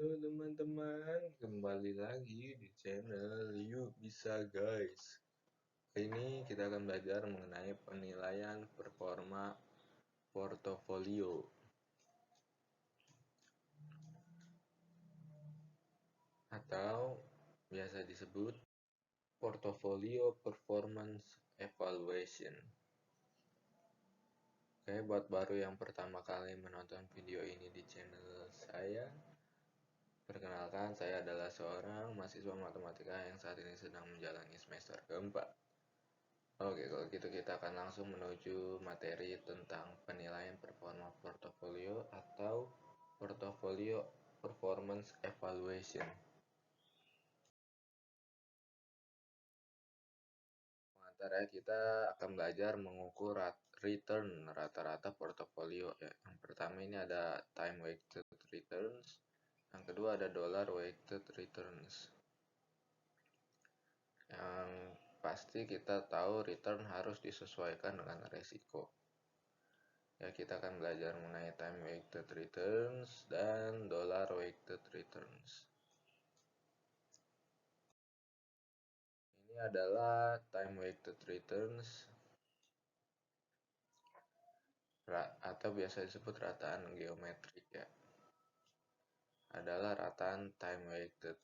Halo teman-teman, kembali lagi di channel Yuk Bisa Guys. Kali ini kita akan belajar mengenai penilaian performa portofolio atau biasa disebut Portfolio Performance Evaluation. Oke, buat baru yang pertama kali menonton video ini di channel saya, perkenalkan, saya adalah seorang mahasiswa matematika yang saat ini sedang menjalani semester keempat. Oke, kalau gitu kita akan langsung menuju materi tentang penilaian performa portofolio atau portfolio performance evaluation. Pengantarnya kita akan belajar mengukur return rata-rata portofolio ya. Yang pertama ini ada time weighted returns, yang kedua ada dollar weighted returns. Yang pasti kita tahu return harus disesuaikan dengan resiko. Ya, kita akan belajar mengenai time weighted returns dan dollar weighted returns. Ini adalah time weighted returns atau biasa disebut rataan geometrik ya. Adalah rataan time weighted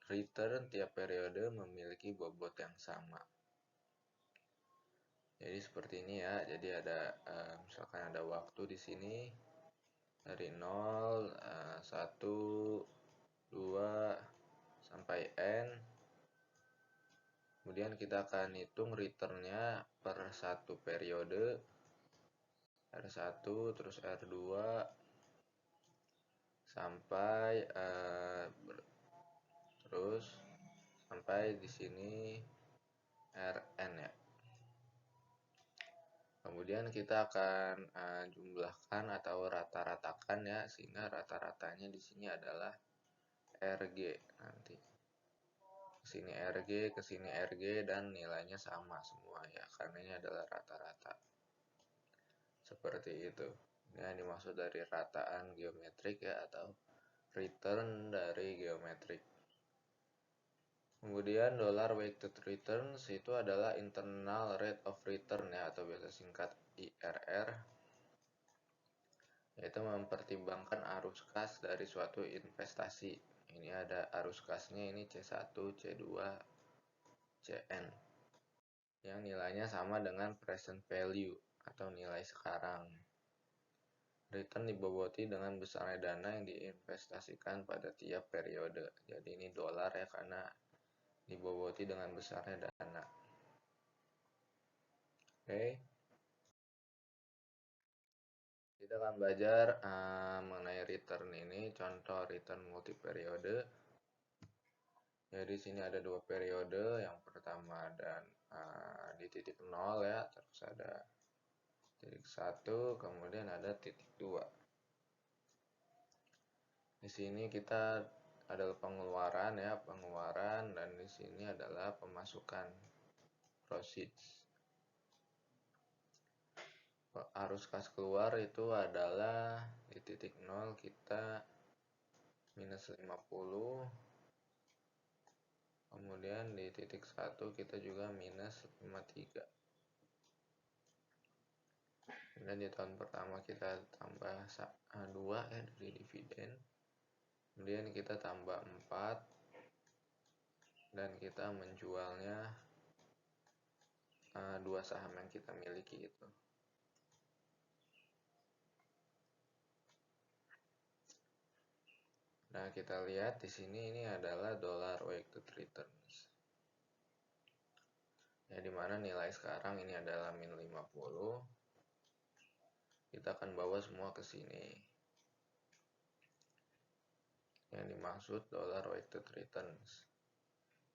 return tiap periode memiliki bobot yang sama. Jadi seperti ini ya. Jadi ada misalkan ada waktu di sini dari 0, 1, 2 sampai n. Kemudian kita akan hitung returnnya per satu periode, R1 terus R2 sampai terus sampai di sini Rn ya. Kemudian kita akan jumlahkan atau rata-ratakan ya, sehingga rata-ratanya di sini adalah Rg nanti. Kesini Rg, kesini Rg, dan nilainya sama semua ya, karena ini adalah rata-rata. Seperti itu. Ini yang dimaksud dari rataan geometrik ya, atau return dari geometrik. Kemudian dollar weighted returns itu adalah internal rate of return ya, atau biasa singkat IRR, yaitu mempertimbangkan arus kas dari suatu investasi. Ini ada arus kasnya, ini C1, C2, Cn, yang nilainya sama dengan present value atau nilai sekarang. Return diboboti dengan besarnya dana yang diinvestasikan pada tiap periode. Jadi ini dolar ya, karena diboboti dengan besarnya dana. Oke. Kita akan belajar mengenai return ini, contoh return multiperiode. Jadi sini ada dua periode, yang pertama dan di titik 0 ya, terus ada titik 1, kemudian ada titik 2. Di sini kita adalah pengeluaran ya, pengeluaran, dan di sini adalah pemasukan, proceeds. Arus kas keluar itu adalah di titik 0 kita minus 50, kemudian di titik 1 kita juga minus 53. Kemudian di tahun pertama kita tambah 2 ya dari dividen, kemudian kita tambah 4, dan kita menjualnya 2 saham yang kita miliki itu. Nah, kita lihat di sini ini adalah dollar weighted returns. Ya, dimana nilai sekarang ini adalah min 50. Kita akan bawa semua ke sini. Yang dimaksud dollar weighted returns.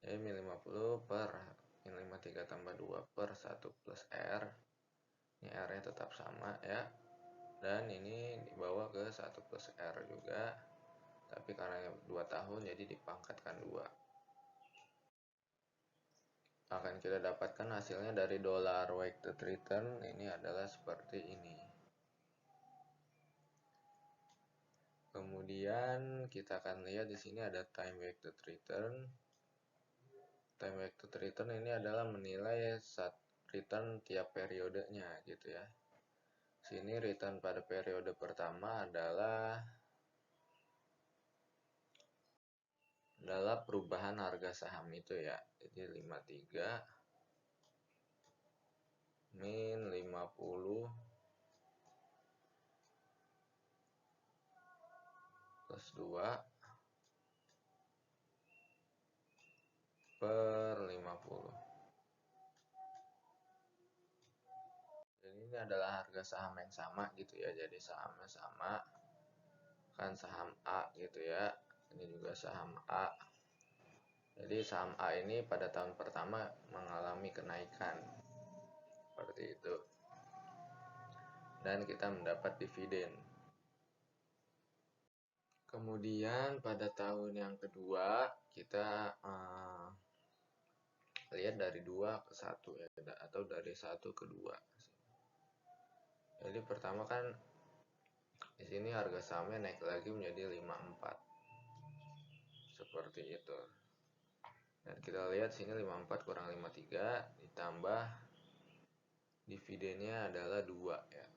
Jadi min 50 per min 53 tambah 2 per 1 plus R. Ini R-nya tetap sama ya. Dan ini dibawa ke 1 plus R juga. Tapi karena 2 tahun jadi dipangkatkan 2. Akan kita dapatkan hasilnya dari dollar weighted return ini adalah seperti ini. Kemudian Kemudian kita akan lihat di sini ada time weighted return. Time weighted return ini adalah menilai return tiap periodenya gitu ya. Sini return pada periode pertama adalah perubahan harga saham itu ya. Jadi 53 min 50 plus 2 per 50. Jadi ini adalah harga saham yang sama gitu ya. Jadi sahamnya sama. Kan saham A gitu ya. Ini juga saham A. Jadi saham A ini pada tahun pertama mengalami kenaikan. Seperti itu. Dan kita mendapat dividen. Kemudian pada tahun yang kedua kita lihat dari 2 ke 1 ya, atau dari 1 ke 2. Jadi pertama kan di sini harga sahamnya naik lagi menjadi 54. Seperti itu. Dan kita lihat sini 54 kurang 53 ditambah dividennya adalah 2 ya.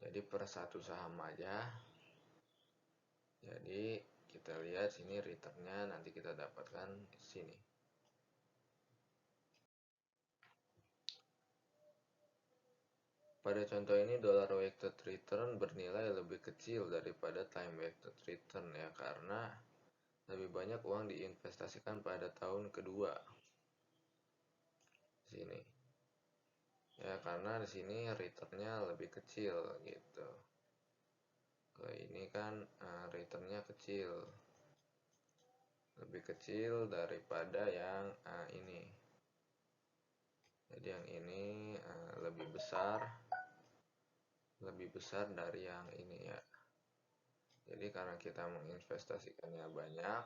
Jadi per satu saham aja. Jadi kita lihat sini returnnya nanti kita dapatkan di sini. Pada contoh ini dollar weighted return bernilai lebih kecil daripada time weighted return ya, karena lebih banyak uang diinvestasikan pada tahun kedua. Sini. Ya, karena di sini returnnya lebih kecil gitu. Ini kan returnnya kecil, lebih kecil daripada yang ini. Jadi yang ini lebih besar dari yang ini ya. Jadi karena kita menginvestasikannya banyak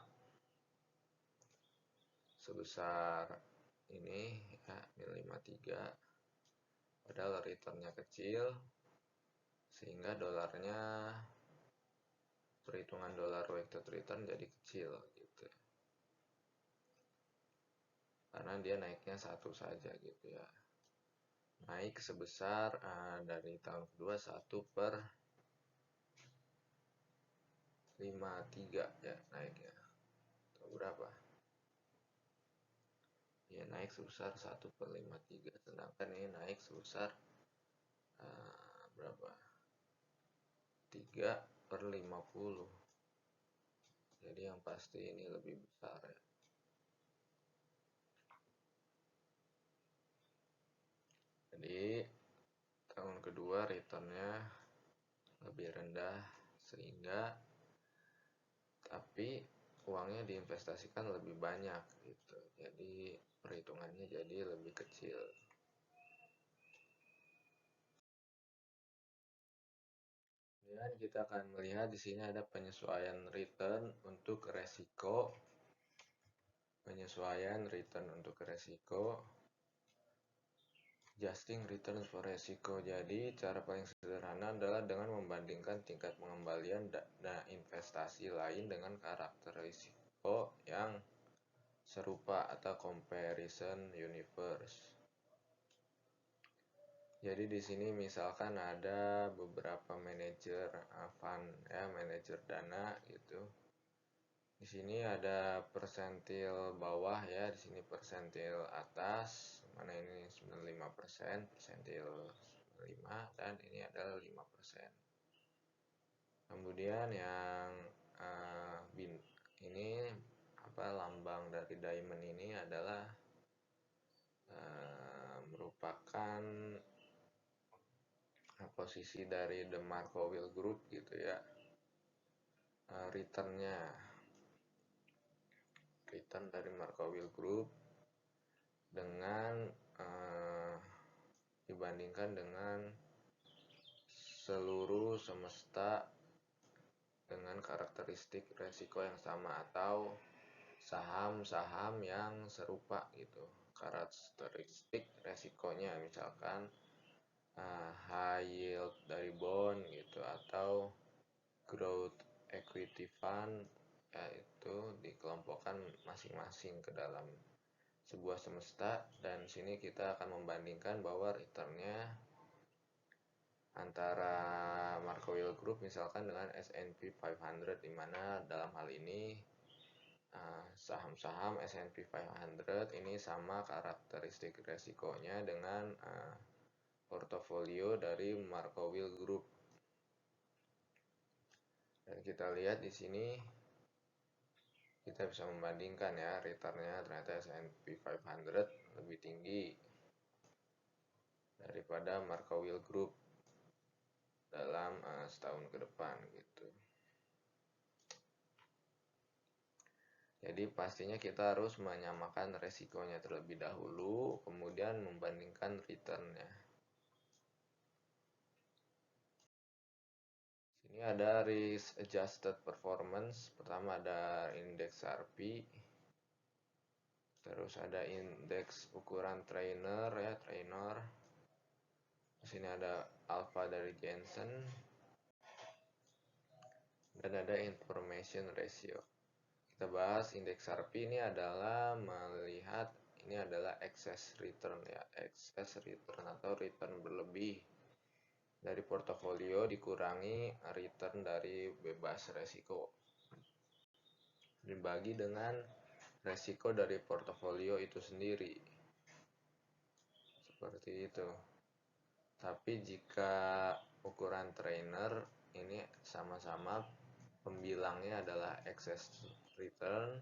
sebesar ini ya, 53, padahal returnnya kecil, sehingga dolarnya, perhitungan dollar weighted return jadi kecil gitu, karena dia naiknya satu saja gitu ya, naik sebesar dari tahun kedua 1 per 53 ya naiknya, atau berapa ya, naik sebesar 1 per 53, sedangkan ini naik sebesar berapa, 3 per 50. Jadi yang pasti ini lebih besar ya. Jadi tahun kedua returnnya lebih rendah, sehingga tapi uangnya diinvestasikan lebih banyak gitu. Jadi perhitungannya jadi lebih kecil. Kemudian kita akan melihat di sini ada penyesuaian return untuk resiko. Penyesuaian return untuk resiko. Adjusting return for resiko. Jadi cara paling sederhana adalah dengan membandingkan tingkat pengembalian dana investasi lain dengan karakter risiko yang serupa atau comparison universe. Jadi di sini misalkan ada beberapa manajer fund ya, manajer dana gitu. Di sini ada persentil bawah ya, di sini persentil atas, mana ini 95%, persentil 95, dan ini adalah 5%. Kemudian yang ini lambang dari diamond ini adalah merupakan posisi dari The Markowil Group gitu ya. Return dari Markowil Group dengan dibandingkan dengan seluruh semesta dengan karakteristik resiko yang sama atau saham-saham yang serupa gitu, karakteristik resikonya, misalkan high yield dari bond gitu, atau growth equity fund, yaitu dikelompokkan masing-masing ke dalam sebuah semesta, dan sini kita akan membandingkan bahwa returnnya antara Markowil Group misalkan dengan S&P 500, di mana dalam hal ini saham-saham S&P 500 ini sama karakteristik resikonya dengan portofolio dari Markowil Group. Dan kita lihat di sini kita bisa membandingkan ya, returnnya ternyata S&P 500 lebih tinggi daripada Markowil Group dalam setahun ke depan gitu. Jadi pastinya kita harus menyamakan resikonya terlebih dahulu, kemudian membandingkan returnnya. Sini ada risk adjusted performance. Pertama ada indeks Sharpe, terus ada indeks ukuran trainer ya, trainer. Sini ada alpha dari Jensen, dan ada information ratio. Kita bahas indeks Sharpe ini adalah melihat ini adalah excess return ya, excess return atau return berlebih dari portofolio dikurangi return dari bebas resiko, dibagi dengan resiko dari portofolio itu sendiri, seperti itu. Tapi jika ukuran trainer ini sama-sama pembilangnya adalah excess return,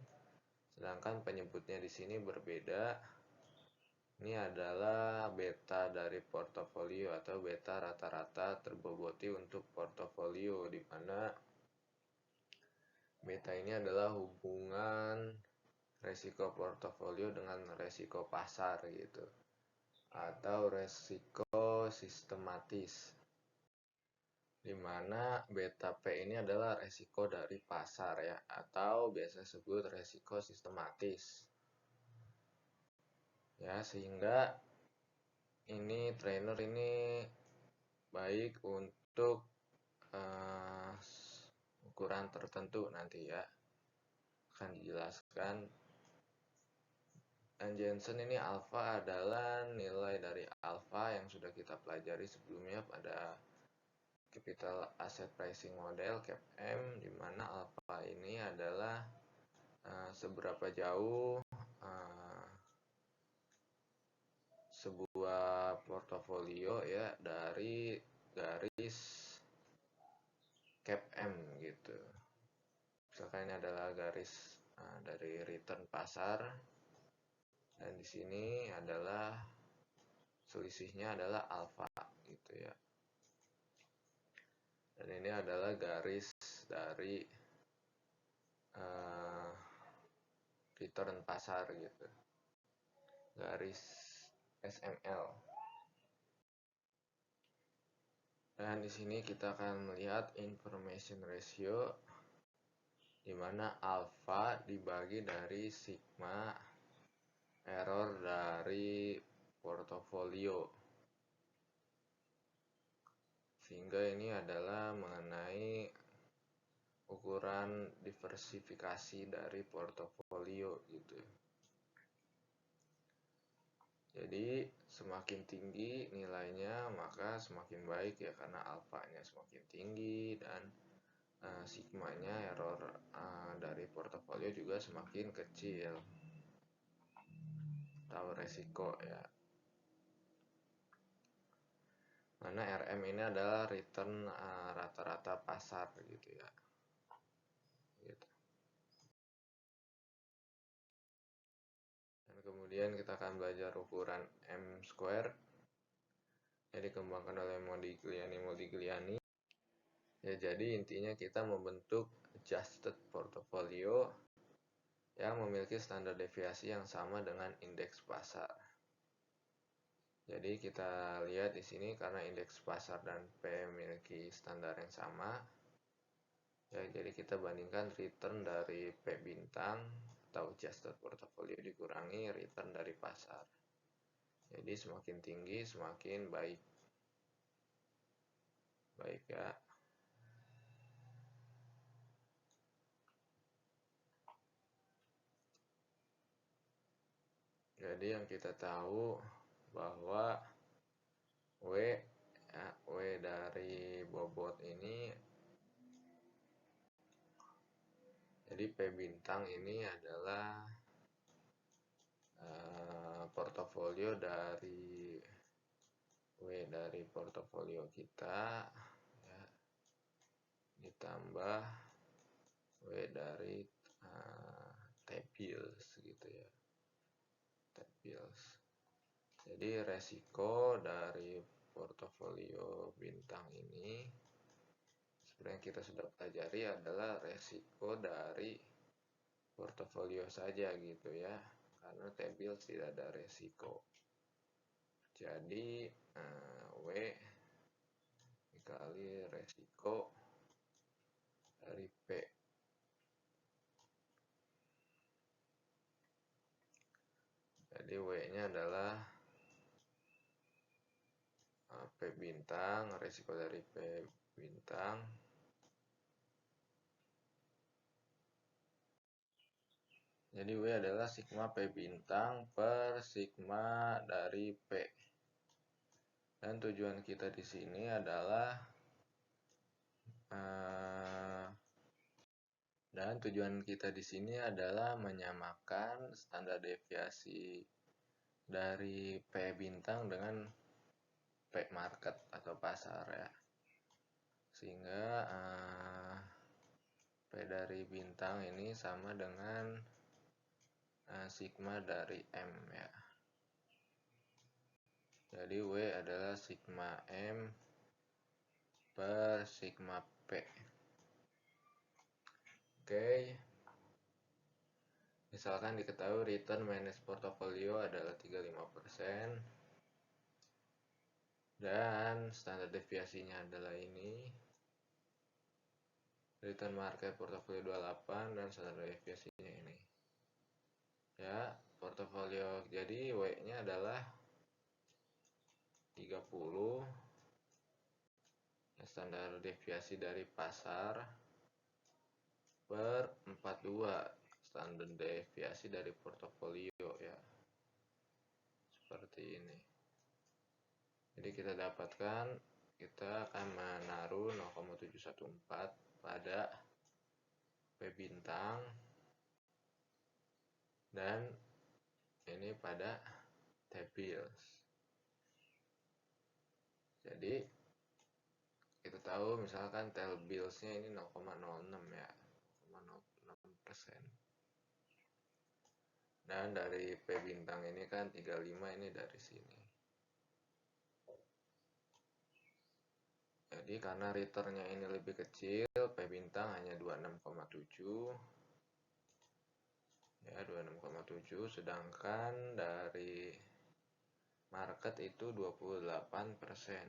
sedangkan penyebutnya di sini berbeda. Ini adalah beta dari portofolio atau beta rata-rata terboboti untuk portofolio, di mana beta ini adalah hubungan resiko portofolio dengan resiko pasar gitu, atau resiko sistematis, di mana beta P ini adalah resiko dari pasar ya, atau biasa disebut resiko sistematis. Ya, sehingga ini trainer ini baik untuk ukuran tertentu nanti ya, akan dijelaskan. Dan Jensen ini alpha adalah nilai dari alpha yang sudah kita pelajari sebelumnya pada capital asset pricing model CAPM, di mana alpha ini adalah seberapa jauh sebuah portofolio ya dari garis CAPM gitu. Misalkan ini adalah garis dari return pasar, dan di sini adalah selisihnya adalah alpha gitu ya. Dan ini adalah garis dari return pasar gitu, garis SML. Dan di sini kita akan melihat information ratio, di mana alpha dibagi dari sigma error dari portofolio, sehingga ini adalah mengenai ukuran diversifikasi dari portofolio gitu. Jadi semakin tinggi nilainya maka semakin baik ya, karena alfanya semakin tinggi, dan sigmanya error dari portofolio juga semakin kecil atau resiko ya. Mana RM ini adalah return rata-rata pasar gitu ya. Gitu. Dan kemudian kita akan belajar ukuran M square yang dikembangkan oleh Modigliani. Ya, jadi intinya kita membentuk adjusted portfolio yang memiliki standar deviasi yang sama dengan indeks pasar. Jadi kita lihat di sini karena indeks pasar dan P memiliki standar yang sama. Ya, jadi kita bandingkan return dari P bintang atau adjusted portfolio dikurangi return dari pasar. Jadi semakin tinggi semakin baik. Baik ya. Jadi yang kita tahu bahwa W, ya, W dari bobot ini, jadi P bintang ini adalah portofolio dari W dari portofolio kita, ya, ditambah W dari T-bills gitu ya, T-bills. Jadi resiko dari portofolio bintang ini sebenarnya kita sudah pelajari adalah resiko dari portofolio saja gitu ya, karena T-bills tidak ada resiko. Jadi W dikali resiko dari P. Jadi W-nya adalah P bintang, resiko dari P bintang jadi W adalah sigma P bintang per sigma dari P. Dan tujuan kita di sini adalah menyamakan standar deviasi dari P bintang dengan P market atau pasar ya. Sehingga P dari bintang ini sama dengan sigma dari M ya. Jadi W adalah sigma M per sigma P. Oke. Misalkan diketahui return minus portofolio adalah 35% dan standar deviasinya adalah ini. Return market portofolio 28 dan standar deviasinya ini. Ya, portofolio jadi W-nya adalah 30, standar deviasi dari pasar per 42 standar deviasi dari portofolio ya, seperti ini. Jadi kita akan menaruh 0,714 pada P bintang dan ini pada T-bills. Jadi kita tahu misalkan T-bills-nya ini 0,06 ya, 0,06%. Dan dari P bintang ini kan 35 ini dari sini. Jadi karena returnnya ini lebih kecil, P bintang hanya 26,7 ya, 26,7, sedangkan dari market itu 28%.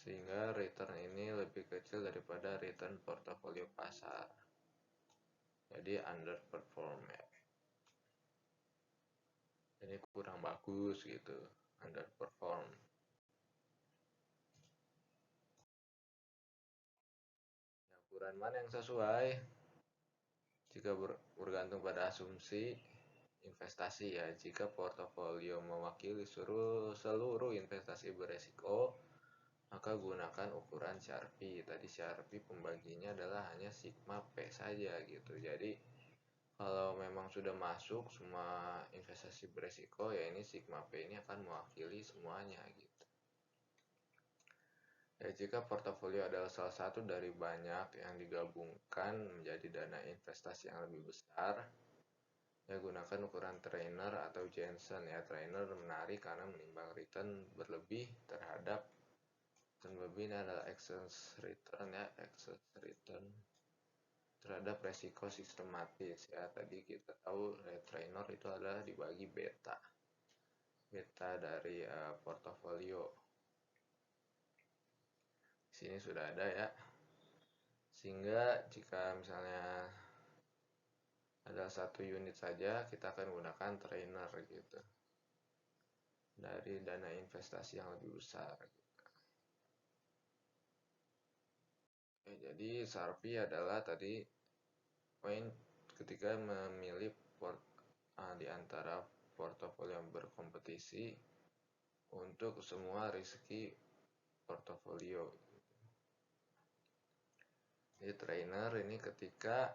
Sehingga return ini lebih kecil daripada return portofolio pasar. Jadi underperform ya. Jadi kurang bagus gitu, underperform. Ukuran mana yang sesuai? Jika bergantung pada asumsi investasi ya, jika portofolio mewakili seluruh investasi beresiko, maka gunakan ukuran Sharpe. Tadi Sharpe pembaginya adalah hanya sigma P saja gitu. Jadi kalau memang sudah masuk semua investasi beresiko, ya ini sigma P ini akan mewakili semuanya gitu. Ya, jika portofolio adalah salah satu dari banyak yang digabungkan menjadi dana investasi yang lebih besar, ya gunakan ukuran Trainer atau Jensen ya. Trainer menarik karena menimbang return berlebih terhadap ini adalah excess return ya, excess return terhadap resiko sistematis ya. Tadi kita tahu Trainer itu adalah dibagi beta dari portofolio. Di sini sudah ada ya. Sehingga jika misalnya ada satu unit saja, kita akan gunakan Trainer gitu dari dana investasi yang lebih besar gitu. Oke, jadi Sharpe adalah tadi poin ketika memilih di antara portofolio yang berkompetisi untuk semua risiko portofolio. Jadi trainer ini ketika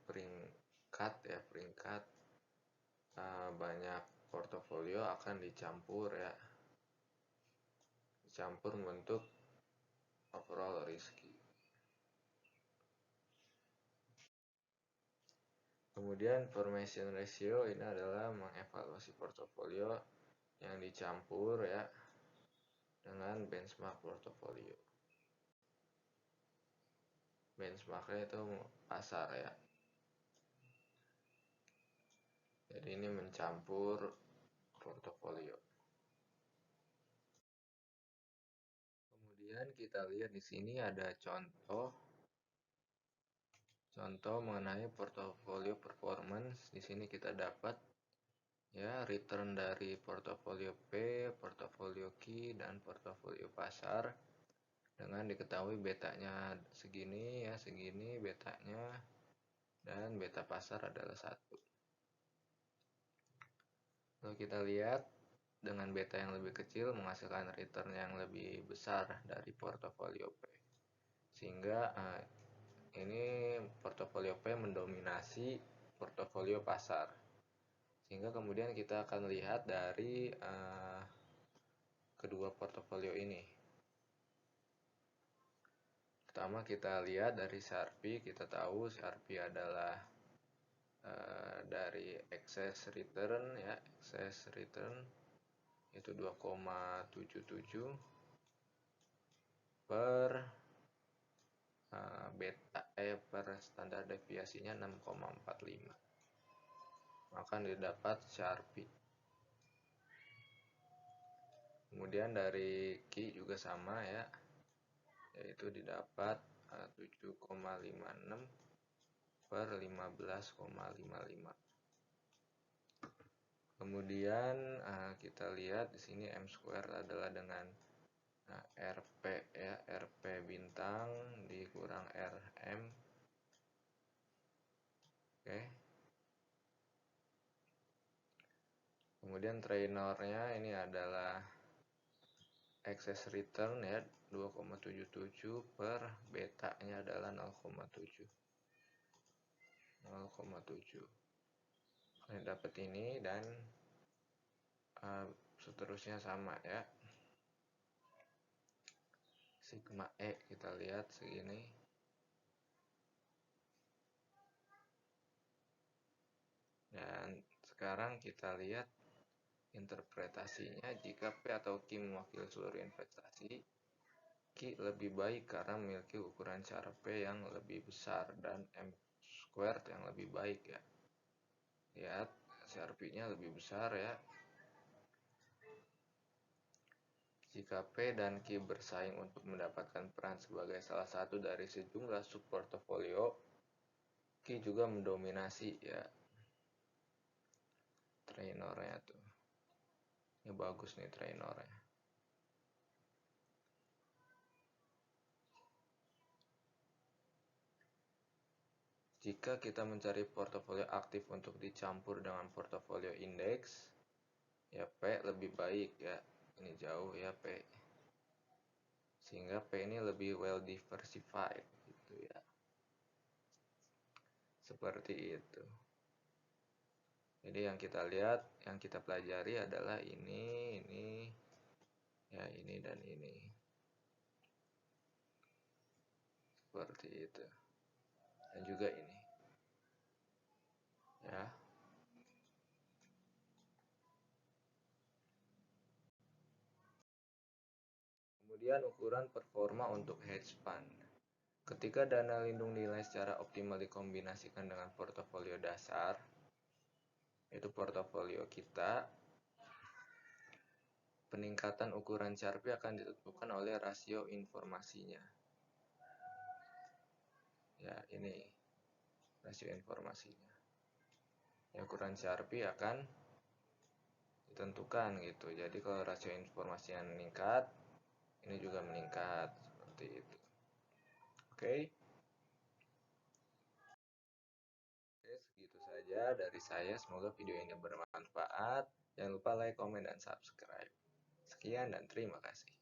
peringkat banyak portofolio akan dicampur membentuk overall risiko. Kemudian formation ratio ini adalah mengevaluasi portofolio yang dicampur dengan benchmark portofolio. Benchmarknya itu pasar Jadi ini mencampur portofolio. Kemudian kita lihat di sini ada contoh mengenai portofolio performance. Di sini kita dapat return dari portofolio P, portofolio Q, dan portofolio pasar dengan diketahui betanya segini segini betanya, dan beta pasar adalah 1. Lalu kita lihat dengan beta yang lebih kecil menghasilkan return yang lebih besar dari portofolio P. Sehingga ini portofolio P mendominasi portofolio pasar. Sehingga kemudian kita akan lihat dari kedua portofolio ini. Pertama kita lihat dari Sharpe. Kita tahu Sharpe adalah dari excess return excess return itu 2,77 per per standar deviasinya 6,45, maka didapat Sharpe. Kemudian dari Q juga sama yaitu didapat 7,56 per 15,55. Kemudian kita lihat di sini M square adalah dengan RP RP bintang dikurang RM. Oke. Kemudian trainernya ini adalah excess return 2,77 per betanya adalah 0,7. Ini dapat ini dan seterusnya sama sigma E kita lihat segini. Dan sekarang kita lihat interpretasinya. Jika P atau Q mewakili seluruh investasi, Q lebih baik karena memiliki ukuran Sharpe yang lebih besar dan M squared yang lebih baik Lihat Sharpe-nya lebih besar Jika P dan Q bersaing untuk mendapatkan peran sebagai salah satu dari sejumlah subportofolio, Q juga mendominasi trainernya tuh. Ini bagus nih trainernya. Jika kita mencari portofolio aktif untuk dicampur dengan portofolio indeks, P lebih baik Ini jauh P. Sehingga P ini lebih well diversified gitu Seperti itu. Jadi yang kita lihat, yang kita pelajari adalah ini dan ini. Seperti itu. Dan juga ini. Kemudian ukuran performa untuk hedge fund. Ketika dana lindung nilai secara optimal dikombinasikan dengan portofolio dasar, yaitu portofolio kita, peningkatan ukuran Sharpe akan ditentukan oleh rasio informasinya. Ini rasio informasinya. Ukuran Sharpe akan ditentukan gitu. Jadi kalau rasio informasinya meningkat, ini juga meningkat seperti itu. Oke. Segitu saja. saja dari saya. Semoga video ini bermanfaat. Jangan lupa like, komen, dan subscribe. Sekian dan terima kasih.